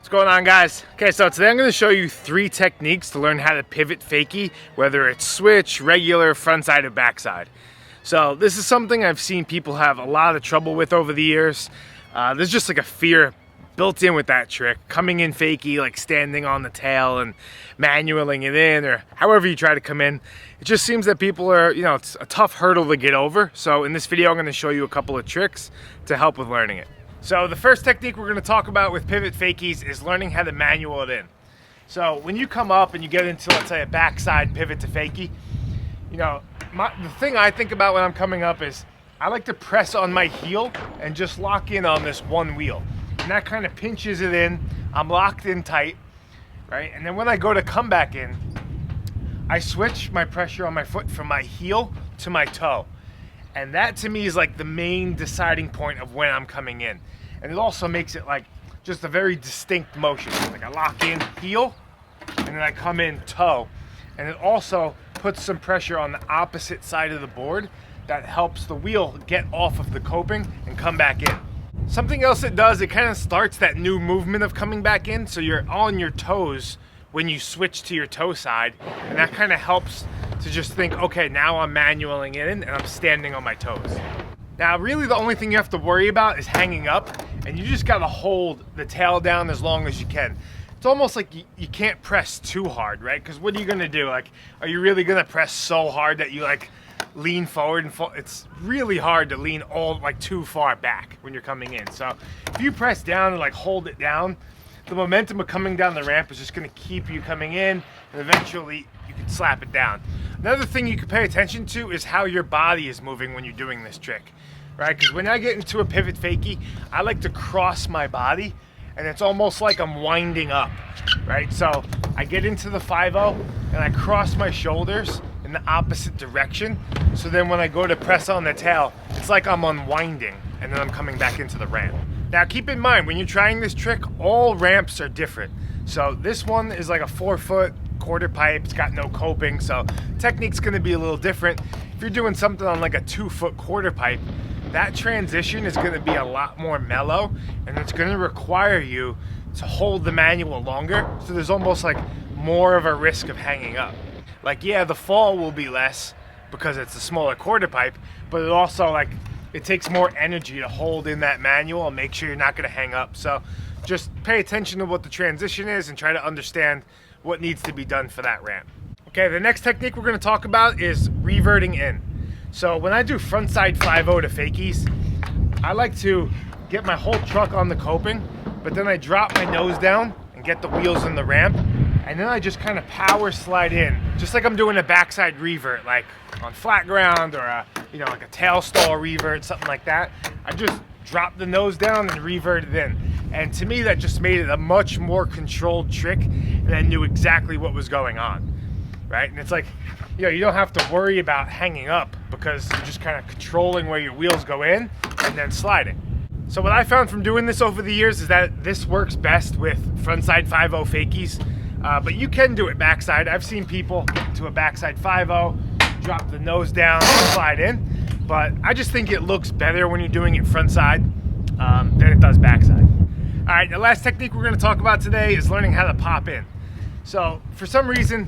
What's going on, guys? Okay, so today I'm going to show you 3 techniques to learn how to pivot fakie, whether it's switch, regular, frontside, or backside. So this is something I've seen people have a lot of trouble with over the years. There's just like a fear built in with that trick, coming in fakie, like standing on the tail and manualing it in, or however you try to come in. It just seems that people are, it's a tough hurdle to get over. So in this video, I'm going to show you a couple of tricks to help with learning it. So the first technique we're going to talk about with pivot fakies is learning how to manual it in. So when you come up and you get into, let's say, a backside pivot to fakie, the thing I think about when I'm coming up is I like to press on my heel and just lock in on this one wheel. And that kind of pinches it in. I'm locked in tight, right? And then when I go to come back in, I switch my pressure on my foot from my heel to my toe. And that to me is like the main deciding point of when I'm coming in. And it also makes it like just a very distinct motion. Like I lock in heel and then I come in toe. And it also puts some pressure on the opposite side of the board that helps the wheel get off of the coping and come back in. Something else it does, it kind of starts that new movement of coming back in. So you're on your toes when you switch to your toe side. And that kind of helps to just think, okay, now I'm manualing it in and I'm standing on my toes. Now, really the only thing you have to worry about is hanging up, and you just gotta hold the tail down as long as you can. It's almost like you can't press too hard, right? Because what are you gonna do? Like, are you really gonna press so hard that you like lean forward and fall? It's really hard to lean all like too far back when you're coming in. So if you press down and like hold it down, the momentum of coming down the ramp is just gonna keep you coming in, and eventually you can slap it down. Another thing you can pay attention to is how your body is moving when you're doing this trick, right? Because when I get into a pivot fakie, I like to cross my body, and it's almost like I'm winding up, right? So I get into the 5-0 and I cross my shoulders in the opposite direction. So then when I go to press on the tail, it's like I'm unwinding and then I'm coming back into the ramp. Now keep in mind, when you're trying this trick, all ramps are different. So this one is like a 4-foot quarter pipe. It's got no coping, so technique's gonna be a little different. If you're doing something on like a 2-foot quarter pipe, that transition is gonna be a lot more mellow, and it's gonna require you to hold the manual longer, so there's almost like more of a risk of hanging up. Like, yeah, the fall will be less because it's a smaller quarter pipe, but it also like it takes more energy to hold in that manual and make sure you're not gonna hang up. So just pay attention to what the transition is and try to understand what needs to be done for that ramp. Okay, the next technique we're gonna talk about is reverting in. So when I do frontside 5-0 to fakies, I like to get my whole truck on the coping, but then I drop my nose down and get the wheels in the ramp, and then I just kind of power slide in, just like I'm doing a backside revert, like on flat ground, or like a tail stall revert, something like that. I just drop the nose down and revert it in. And to me, that just made it a much more controlled trick, and I knew exactly what was going on, right? And it's like, you don't have to worry about hanging up because you're just kind of controlling where your wheels go in and then sliding. So what I found from doing this over the years is that this works best with frontside 5-0 fakies, but you can do it backside. I've seen people do a backside 5-0, drop the nose down, slide in, but I just think it looks better when you're doing it frontside than it does backside. All right, the last technique we're gonna talk about today is learning how to pop in. So for some reason,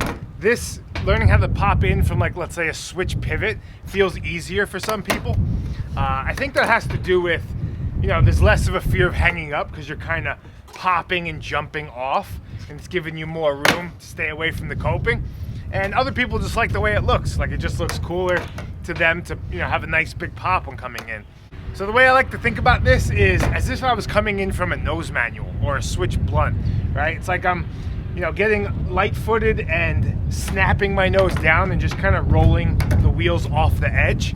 learning how to pop in from like, let's say a switch pivot feels easier for some people. I think that has to do with, there's less of a fear of hanging up because you're kind of popping and jumping off, and it's giving you more room to stay away from the coping. And other people just like the way it looks. Like it just looks cooler to them to, have a nice big pop when coming in. So the way I like to think about this is as if I was coming in from a nose manual or a switch blunt, right? It's like I'm, getting light-footed and snapping my nose down and just kind of rolling the wheels off the edge.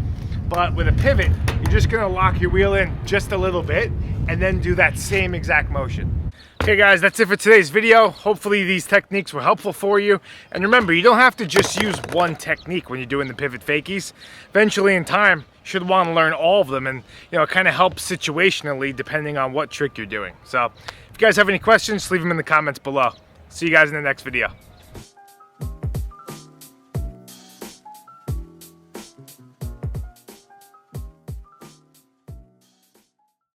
But with a pivot, you're just gonna lock your wheel in just a little bit and then do that same exact motion. Okay guys, that's it for today's video. Hopefully these techniques were helpful for you. And remember, you don't have to just use one technique when you're doing the pivot fakies. Eventually in time, you should want to learn all of them, and it kind of helps situationally depending on what trick you're doing. So if you guys have any questions, leave them in the comments below. See you guys in the next video.